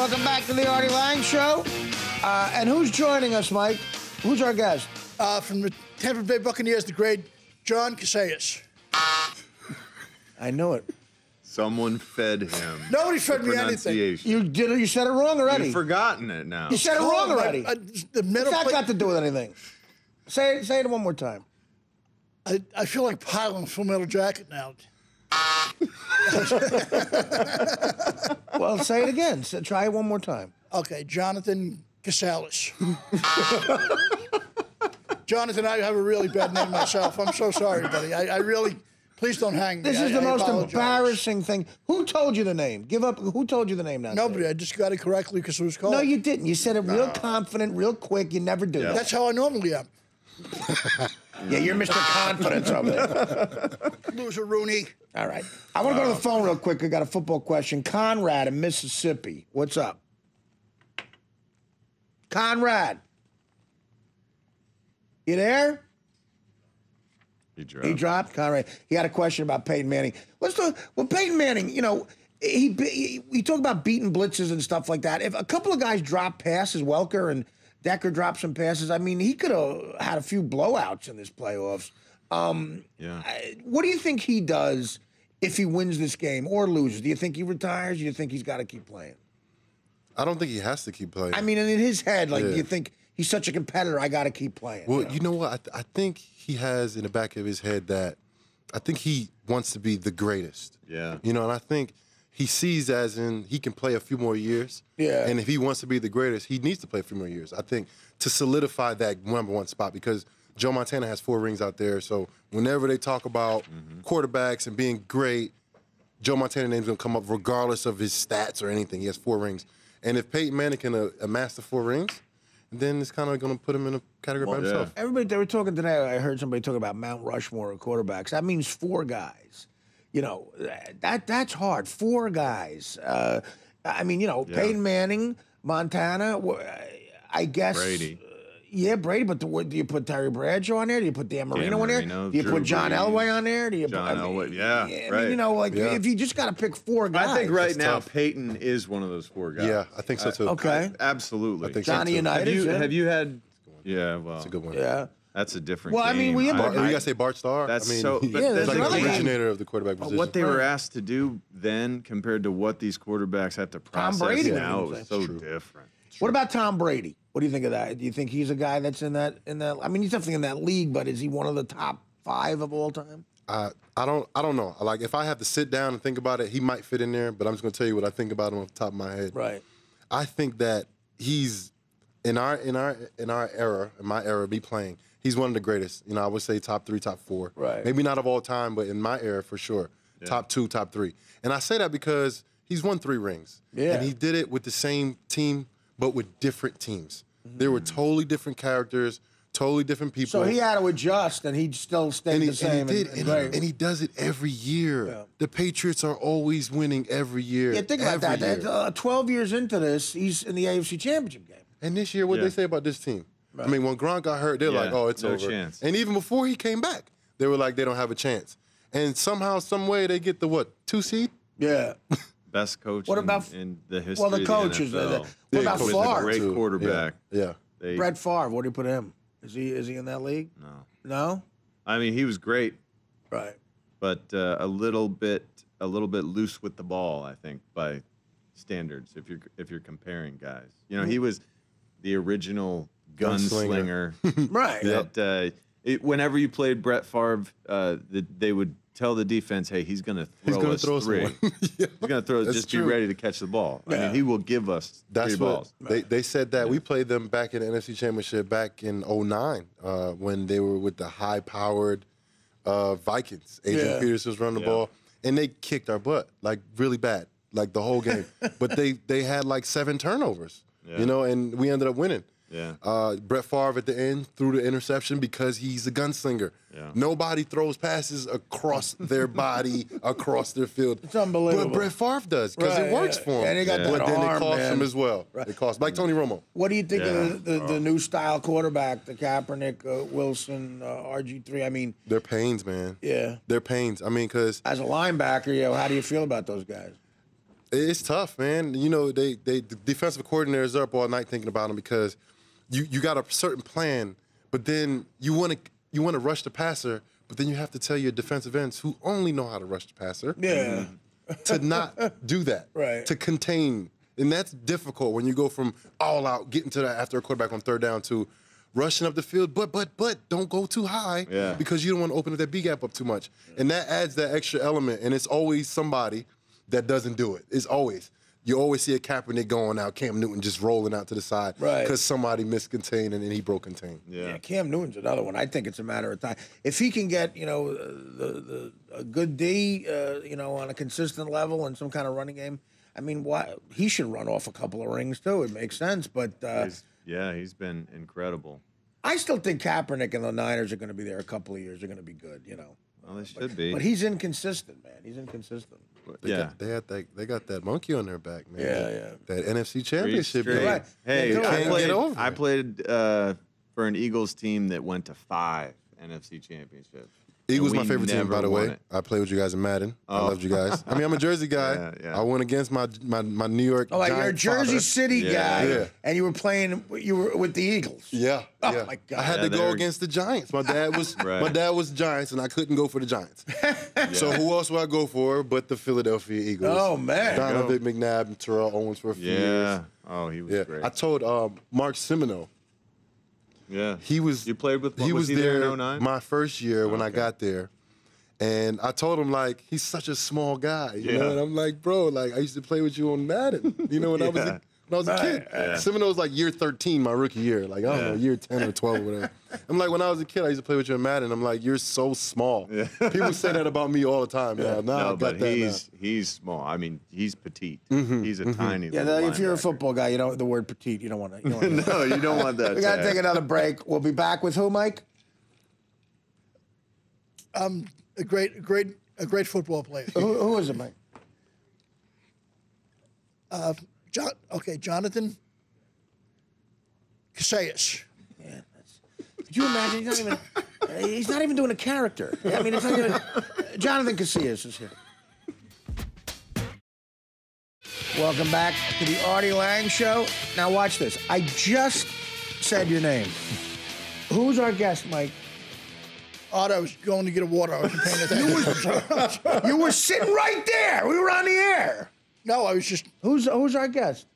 Welcome back to the Artie Lange Show. And who's joining us, Mike? Who's our guest? From the Tampa Bay Buccaneers, the great John Casillas. I know it. Someone fed him. Nobody fed me anything. You did it. You said it wrong already. You've forgotten it now. You said it wrong already. What's that got to do with anything? Say it one more time. I feel like piling Full Metal Jacket now. Well, say it again. Try it one more time. Okay, Jonathan Casillas. Jonathan, I have a really bad name myself. I'm so sorry, buddy. I really, please don't hang me. This is the most apologize. embarrassing thing. Who told you the name? Give up. Who told you the name now? Nobody. I just got it correctly because it was called. No, you didn't. You said it real confident, real quick. You never do that. That's how I normally am. Yeah, you're Mr. Confidence over there. Loser Rooney. All right. I want to go to the phone real quick. I got a football question. Conrad in Mississippi. What's up? Conrad. You there? He dropped. He dropped? Conrad. He had a question about Peyton Manning. Let's talk. Well, Peyton Manning, you know, we talk about beating blitzes and stuff like that. If a couple of guys drop passes, Welker and Decker dropped some passes, I mean, he could have had a few blowouts in this playoffs. What do you think he does if he wins this game or loses? Do you think he retires? Do you think he's got to keep playing? I don't think he has to keep playing. I mean, in his head, like, you think he's such a competitor, I got to keep playing. Well, you know what? I think he has in the back of his head that I think he wants to be the greatest. Yeah. You know, and I think he sees as in he can play a few more years. Yeah. And if he wants to be the greatest, he needs to play a few more years, I think, to solidify that #1 spot because Joe Montana has 4 rings out there. So whenever they talk about quarterbacks and being great, Joe Montana's name's going to come up regardless of his stats or anything. He has 4 rings. And if Peyton Manning can amass the 4 rings, then it's kind of going to put him in a category by himself. Everybody, they were talking today, I heard somebody talking about Mount Rushmore of quarterbacks. That means 4 guys. You know, that's hard. 4 guys. I mean, you know, Peyton Manning, Montana, I guess. Brady. Yeah, Brady, but do you put Terry Bradshaw on there? Do you put Dan Marino on there? Do you put John Elway on there? Do you John Elway, I mean, you know, like, if you just got to pick 4 guys. I think right now Peyton is one of those 4 guys. Yeah, I think so too. Okay. Absolutely. I think Johnny so too. Unitas. Have you had? Yeah, well, That's a good one. Yeah. That's a different. Well, I mean, we have. You got to say Bart Starr. That's I mean, so. he's there's like another the guy. originator of the quarterback position. What they were asked to do then compared to what these quarterbacks have to process Brady, now what is so different. What about Tom Brady? What do you think of that? Do you think he's a guy that's in that? I mean, he's definitely in that league, but is he one of the top 5 of all time? I don't know. Like, if I have to sit down and think about it, he might fit in there. But I'm just going to tell you what I think about him off the top of my head. Right. I think that he's in our era, in my era, me playing. He's one of the greatest. You know, I would say top 3, top 4. Right. Maybe not of all time, but in my era for sure, top 2, top 3. And I say that because he's won 3 rings. Yeah. And he did it with the same team, but with different teams. They were totally different characters, totally different people. So he had to adjust, and he still stayed the same. And he does it every year. Yeah. The Patriots are always winning every year. Yeah, think about every that. year. 12 years into this, he's in the AFC Championship game. And this year, what did they say about this team? Right. I mean, when Gronk got hurt, they're like, oh, it's no over. chance. And even before he came back, they were like, they don't have a chance. And somehow, some way, they get the, 2 seed? Yeah. Best coach What about in the history well, the of coaches? the NFL. What about With Favre? a great quarterback. Yeah. Brett Favre. What do you put him? Is he in that league? No. No. I mean, he was great, Right. but a little bit loose with the ball, I think, by standards. If you're comparing guys, you know, he was the original gunslinger. Right. That whenever you played Brett Favre, they would tell the defense, "Hey, he's going to throw us 3. He's going to throw us. Just true. be ready to catch the ball. I mean, he will give us 3 balls." They said that. We played them back in the NFC Championship back in 2009 when they were with the high-powered Vikings. Adrian Peterson was running the ball, and they kicked our butt, like, really bad, like the whole game. But they had like 7 turnovers, you know, and we ended up winning. Yeah. Brett Favre at the end threw the interception because he's a gunslinger. Yeah. Nobody throws passes across their body, across their field. It's unbelievable. But Brett Favre does because it works for him. And he got that But then arm, it costs man. him as well. Right. It costs, like Tony Romo. What do you think of the new style quarterback, the Kaepernick, Wilson, RG3? I mean, They're pains, man. yeah. They're pains. I mean, because As a linebacker, how do you feel about those guys? It's tough, man. You know, the defensive coordinators are up all night thinking about him because you got a certain plan, but then you want to rush the passer, but then you have to tell your defensive ends who only know how to rush the passer. Yeah. To not do that. Right. To contain. And that's difficult when you go from all out, getting to that after a quarterback on third down to rushing up the field, but don't go too high because you don't want to open up that B gap up too much. And that adds that extra element, and it's always somebody that doesn't do it. It's always. You always see a Kaepernick going out, Cam Newton just rolling out to the side because somebody miscontained and then he broke contain. Yeah, Cam Newton's another one. I think it's a matter of time. If he can get, a good D, on a consistent level and some kind of running game, I mean, he should run off a couple of rings too. It makes sense, but he's been incredible. I still think Kaepernick and the Niners are going to be there a couple of years. They're going to be good, Well, they should be. But he's inconsistent, man. He's inconsistent. They got that monkey on their back, man. Yeah. That NFC Championship. Right. Hey, I played for an Eagles team that went to 5 NFC championships. Eagles And my we favorite team, never by the won way. it. I played with you guys in Madden. I loved you guys. I mean, I'm a Jersey guy. Yeah. I went against my New York Oh, like you're a Giant Jersey father. City guy, Yeah. and you were with the Eagles. Yeah. Oh, yeah. my God. I had to they go were- against the Giants. My dad was Right. my dad was Giants, and I couldn't go for the Giants. So who else would I go for but the Philadelphia Eagles? Oh, man. Donovan McNabb and Terrell Owens for a few years. Oh, he was great. I told Mark Semino. Yeah. He was. You played with. He was there there in 09? my first year when I got there, and I told him like he's such a small guy, you know. And I'm like, bro, like I used to play with you on Madden, when I was a kid. Semino was like year 13, my rookie year, like I don't know, year 10 or 12 or whatever. I'm like, when I was a kid, I used to play with you in Madden. I'm like, you're so small. Yeah. People say that about me all the time. Yeah. No, but he's small. I mean, he's petite. He's a tiny. little If you're a linebacker. football guy, the word petite, you don't want to. No, you don't want that. We got to tag. take another break. We'll be back with who, Mike? A great football player. Who is it, Mike? Jonathan Casillas. Yeah, could you imagine? He's not even doing a character. I mean, it's not even. Jonathan Casillas is here. Welcome back to the Artie Lange Show. Now watch this. I just said your name. Who's our guest, Mike? I was going to get a water. I wasn't paying attention. You were sitting right there. We were on the air. No, I was just. Who's our guest?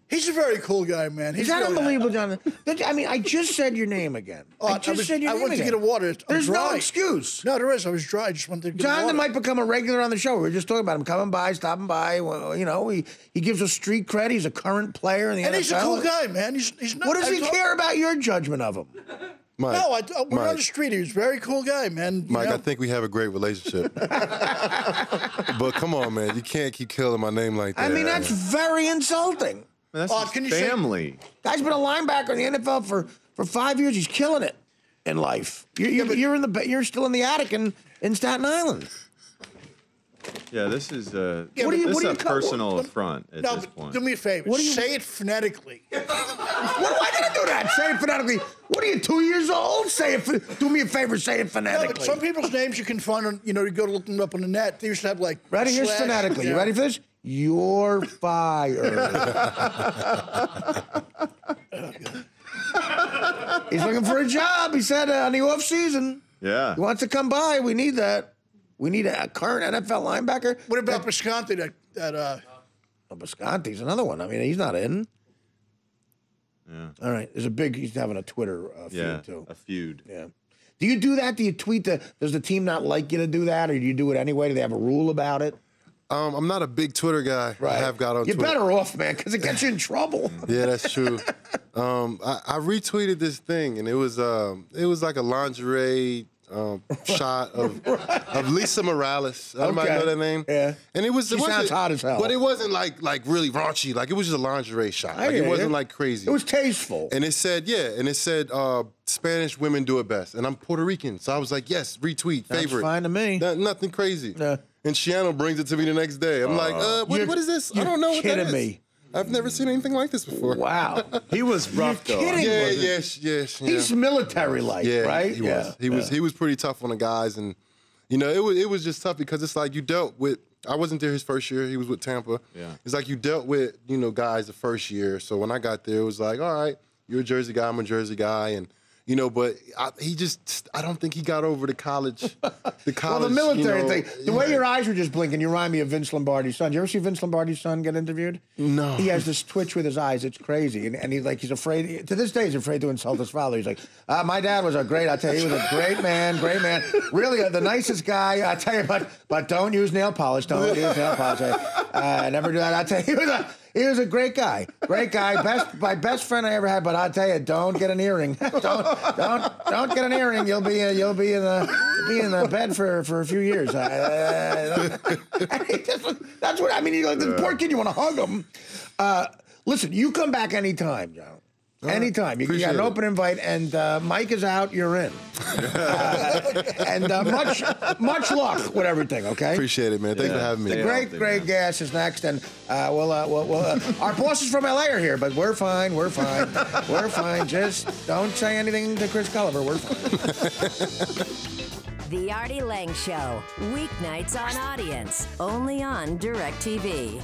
He's a very cool guy, man. Is that unbelievable, Jonathan? I mean, I just said your name again. I just said your name went again. to get a water. There's dry. no excuse. No, there is. I was dry. I just wanted to get Jonathan a water. might become a regular on the show. We were just talking about him coming by, stopping by. Well, he gives us street cred. He's a current player in the NFL. And he's a cool guy, man. He's not. What does he care about your judgment of him? Mike, No, we're on the street. He was a very cool guy, man. Mike, I think we have a great relationship. But come on, man. You can't keep killing my name like that. I mean, that's very insulting. That's his can you say- family. Guy's been a linebacker in the NFL for 5 years. He's killing it in life. You're still in the attic in Staten Island. Yeah, this is a What do you- this what do is you a call- personal affront at No, this but point. do me a favor. What do you- Say it phonetically. Why did I do that? Say it phonetically. What are you, 2 years old? Do me a favor, say it No, phonetically. but some people's names you can find on, you go to look them up on the net. They used to have like. Ready? Here's slash, phonetically. You ready for this? You're fired. He's looking for a job. He said on the off season. Yeah. He wants to come by. We need that. We need a current NFL linebacker. What about Visconti? Bisconti's another one. I mean, he's not in. Yeah. All right. He's having a Twitter feud too. A feud. Yeah. Do you do that? Do you tweet does the team not like you to do that, or do you do it anyway? Do they have a rule about it? I'm not a big Twitter guy. Right. I have got on You're Twitter. better off, man, because it gets you in trouble. Yeah, that's true. I retweeted this thing, and it was like a lingerie shot of Lisa Morales. Everybody know that name? Yeah. And it She sounds hot as hell. But it wasn't like really raunchy. Like it was just a lingerie shot. Like hear it wasn't you. like crazy. It was tasteful. And it said, Spanish women do it best. And I'm Puerto Rican. So I was like, yes, retweet, That's favorite. fine to me. Nothing crazy. Yeah. And Shiano brings it to me the next day. I'm like, what is this? I don't know what that kidding is. me. I've never seen anything like this before. Wow. He was rough though. kidding. Yeah, Was it? yes. He's military-like, Yeah, right? he was. He was pretty tough on the guys, and it was just tough because it's like you dealt with I wasn't there his first year. He was with Tampa. Yeah. It's like you dealt with, guys the first year. So when I got there, it was like, all right, you're a Jersey guy, I'm a Jersey guy. And, but I don't think he got over the college. Well, the military thing. The way your eyes were just blinking, you remind me of Vince Lombardi's son. You ever see Vince Lombardi's son get interviewed? No. He has this twitch with his eyes. It's crazy. And he's afraid, to this day, he's afraid to insult his father. He's like, my dad was I tell you, he was a great man. Really the nicest guy. I tell you, but don't use nail polish. Don't use nail polish. Never do that. I tell you, he was a great guy. My best friend I ever had. But I tell you, don't get an earring. don't get an earring. You'll be in the bed for a few years. That's what I mean. The poor kid. You want to hug him. Listen, you come back anytime, Joe. Anytime. You got an open invite, and Mike is out, you're in. And much luck with everything, okay? Appreciate it, man. Thanks for having me. The great Gas is next, and we'll our bosses from LA are here, but we're fine. We're fine. Just don't say anything to Chris Gulliver. We're fine. The Artie Lange Show, weeknights on Audience, only on DirecTV.